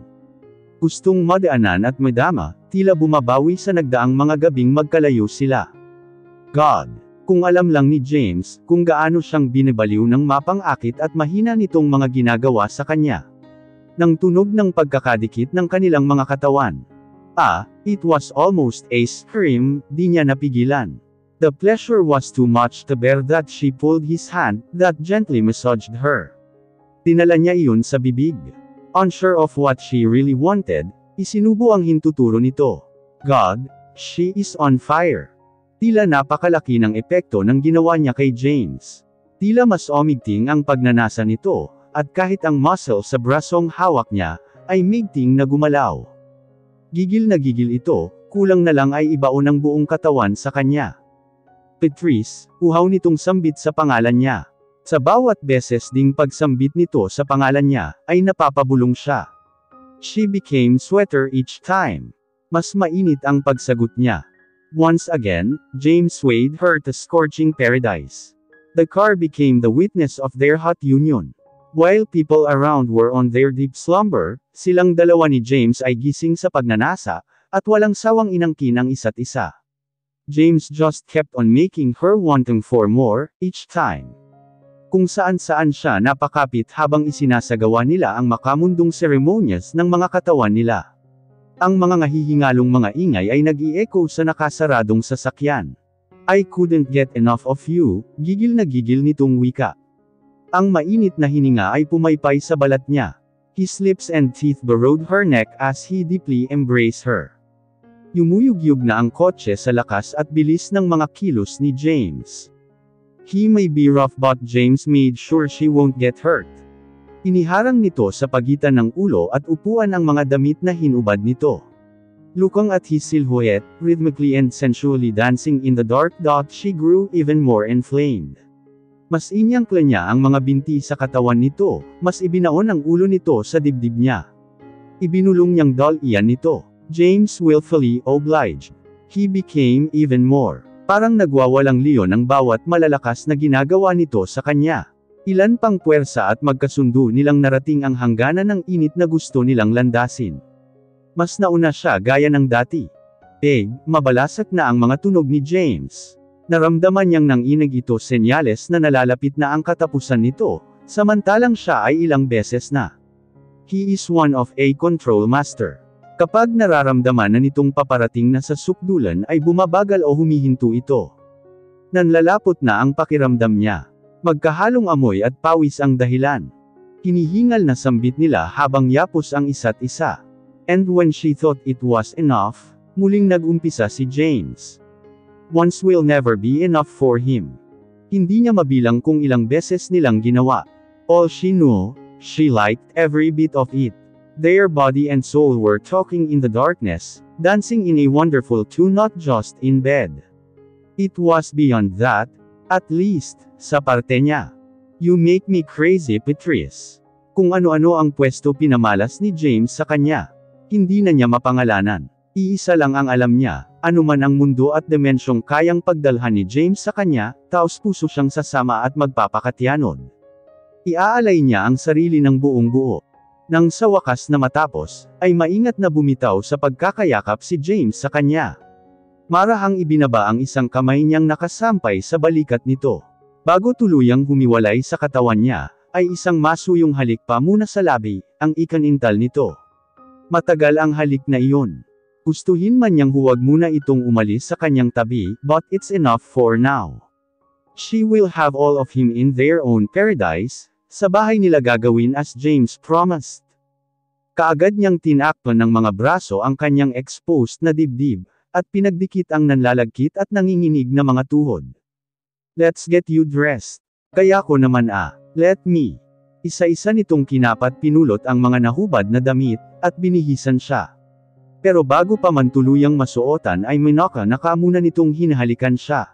Gustong madaanan at madama, tila bumabawi sa nagdaang mga gabing magkalayo sila. God! Kung alam lang ni James, kung gaano siyang binibaliw ng mapang-akit at mahina nitong mga ginagawa sa kanya. Nang tunog ng pagkakadikit ng kanilang mga katawan. It was almost a scream, di niya napigilan. The pleasure was too much to bear that she pulled his hand, that gently massaged her. Dinala niya iyon sa bibig. Unsure of what she really wanted, isinubo ang hintuturo nito. God, she is on fire. Tila napakalaki ng epekto ng ginawa niya kay James. Tila mas omigting ang pagnanasa nito, at kahit ang muscle sa brasong hawak niya, ay migting na gumalaw. Gigil na gigil ito, kulang na lang ay ibaon ang buong katawan sa kanya. Patrice, uhaw nitong sambit sa pangalan niya. Sa bawat beses ding pagsambit nito sa pangalan niya, ay napapabulong siya. She became sweater each time. Mas mainit ang pagsagot niya. Once again, James swayed her to scorching paradise. The car became the witness of their hot union. While people around were on their deep slumber, silang dalawa ni James ay gising sa pagnanasa, at walang sawang inangkin ang isa't isa. James just kept on making her wanting for more, each time. Kung saan-saan siya napakapit habang isinasagawa nila ang makamundong seremonyas ng mga katawan nila. Ang mga ngahihingalong mga ingay ay nag-i-echo sa nakasaradong sasakyan. I couldn't get enough of you, gigil na gigil nitong wika. Ang mainit na hininga ay pumaypay sa balat niya. His lips and teeth burrowed her neck as he deeply embraced her. Yumuyugyug na ang kotse sa lakas at bilis ng mga kilos ni James. He may be rough but James made sure she won't get hurt. Iniharang nito sa pagitan ng ulo at upuan ang mga damit na hinubad nito. Looking at his silhouette, rhythmically and sensually dancing in the dark, she grew even more inflamed. Mas inyangkla niya ang mga binti sa katawan nito, mas ibinaon ang ulo nito sa dibdib niya. Ibinulong niyang doll iyan nito. James willfully obliged. He became even more. Parang nagwawalang leon ang bawat malalakas na ginagawa nito sa kanya. Ilan pang puwersa at magkasundo nilang narating ang hangganan ng init na gusto nilang landasin. Mas nauna siya gaya ng dati. Mabalasak na ang mga tunog ni James. Naramdaman niyang nanginig ito, senyales na nalalapit na ang katapusan nito, samantalang siya ay ilang beses na. He is one of a control master. Kapag nararamdaman na nitong paparating na sa sukdulan ay bumabagal o humihinto ito. Nanlalapot na ang pakiramdam niya. Magkahalong amoy at pawis ang dahilan. Hinihingal na sambit nila habang yapos ang isa't isa. And when she thought it was enough, muling nag-umpisa si James. Once will never be enough for him. Hindi niya mabilang kung ilang beses nilang ginawa. All she knew, she liked every bit of it. Their body and soul were talking in the darkness, dancing in a wonderful tune, not just in bed. It was beyond that, at least, sa parte niya. You make me crazy, Patrice. Kung ano-ano ang pwesto pinamalas ni James sa kanya. Hindi na niya mapangalanan. Iisa lang ang alam niya, anuman ang mundo at dimensyong kayang pagdalhan ni James sa kanya, taos puso siyang sasama at magpapakatyanod. Iaalay niya ang sarili ng buong buo. Nang sa wakas na matapos, ay maingat na bumitaw sa pagkakayakap si James sa kanya. Marahang ibinaba ang isang kamay niyang nakasampay sa balikat nito. Bago tuluyang humiwalay sa katawan niya, ay isang masuyong halik pa muna sa labi, ang ikanintal nito. Matagal ang halik na iyon. Gustuhin man niyang huwag muna itong umalis sa kanyang tabi, but it's enough for now. She will have all of him in their own paradise, sa bahay nila gagawin as James promised. Kaagad niyang tinakpan ng mga braso ang kanyang exposed na dibdib, at pinagdikit ang nanlalagkit at nanginginig na mga tuhod. Let's get you dressed. Kaya ko naman let me. Isa-isa nitong kinapat pinulot ang mga nahubad na damit, at binihisan siya. Pero bago pa man tuluyang masuotan ay minaka muna nitong hinahalikan siya.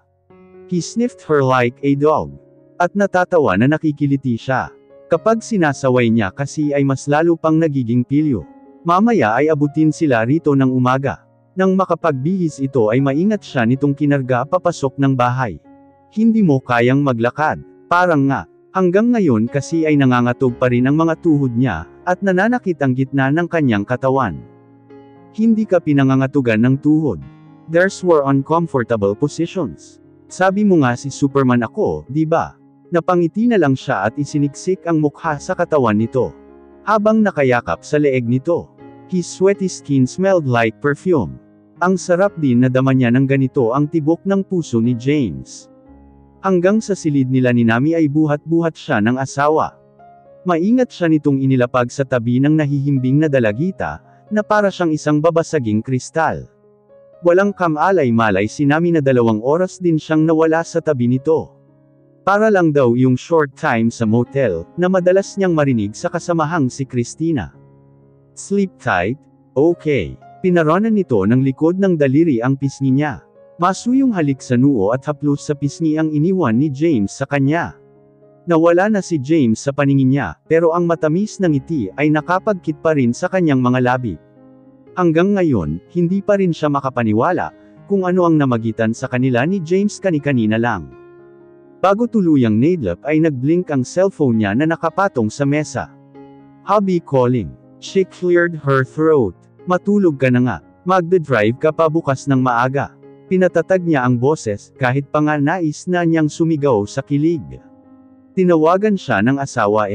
He sniffed her like a dog. At natatawa na nakikiliti siya. Kapag sinasaway niya kasi ay mas lalo pang nagiging pilyo. Mamaya ay abutin sila rito ng umaga. Nang makapagbihis ito ay maingat siya nitong kinarga papasok ng bahay. Hindi mo kayang maglakad. Parang nga. Hanggang ngayon kasi ay nangangatog pa rin ang mga tuhod niya, at nananakit ang gitna ng kanyang katawan. Hindi ka pinangangatugan ng tuhod. Theirs were uncomfortable positions. Sabi mo nga si Superman ako, di ba? Napangiti na lang siya at isiniksik ang mukha sa katawan nito. Habang nakayakap sa leeg nito. His sweaty skin smelled like perfume. Ang sarap din na dama niya ng ganito ang tibok ng puso ni James. Hanggang sa silid nila ni Nami ay buhat-buhat siya ng asawa. Maingat siya nitong inilapag sa tabi ng nahihimbing na dalagita, na para siyang isang babasaging kristal. Walang kamalay-malay si Nami na 2 oras din siyang nawala sa tabi nito. Para lang daw yung short time sa motel, na madalas niyang marinig sa kasamahang si Christina. Sleep tight? Okay. Pinaronan nito ng likod ng daliri ang pisngi niya. Masuyong halik sa noo at haplos sa pisngi ang iniwan ni James sa kanya. Nawala na si James sa paningin niya, pero ang matamis na ngiti ay nakapagkit pa rin sa kanyang mga labi. Hanggang ngayon, hindi pa rin siya makapaniwala, kung ano ang namagitan sa kanila ni James kani-kanina lang. Bago tuluyang naidlap ay nag-blink ang cellphone niya na nakapatong sa mesa. Hubby calling. She cleared her throat. Matulog ka na nga. Magde-drive ka pa bukas ng maaga. Pinatatag niya ang boses, kahit pa nga nais na niyang sumigaw sa kilig. Tinawagan siya ng asawa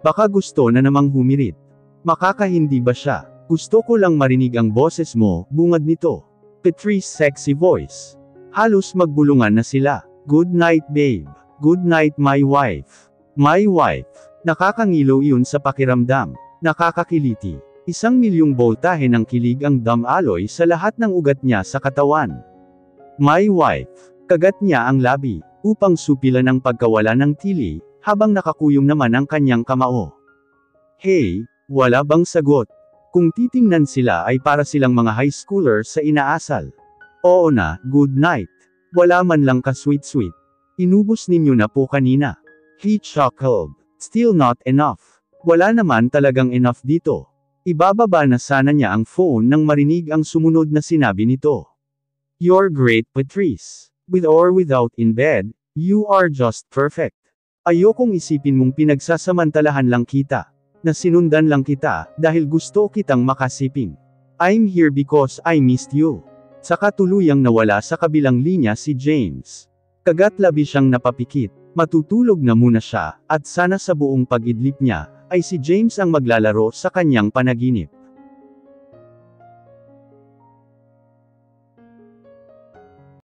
Baka gusto na namang humirit. Makakahindi ba siya? Gusto ko lang marinig ang boses mo, bungad nito. Patrice's sexy voice. Halos magbulungan na sila. Good night babe. Good night my wife. My wife. Nakakangilo iyon sa pakiramdam. Nakakakiliti. 1,000,000 boltahe ng kilig ang damaloy sa lahat ng ugat niya sa katawan. My wife. Kagat niya ang labi, upang supilan ang pagkawala ng tili, habang nakakuyom naman ang kanyang kamao. Hey, wala bang sagot? Kung titingnan sila ay para silang mga high schooler sa inaasal. Oo na, good night. Wala man lang ka sweet-sweet. Inubos ninyo na po kanina. He chuckled. Still not enough. Wala naman talagang enough dito. Ibababa na sana niya ang phone nang marinig ang sumunod na sinabi nito. You're great Patrice. With or without in bed, you are just perfect. Ayokong isipin mong pinagsasamantalahan lang kita. Na sinundan lang kita, dahil gusto kitang makasiping. I'm here because I missed you. Saka tuluyang nawala sa kabilang linya si James. Kagat labi siyang napapikit. Matutulog na muna siya, at sana sa buong pag-idlip niya, ay si James ang maglalaro sa kanyang panaginip.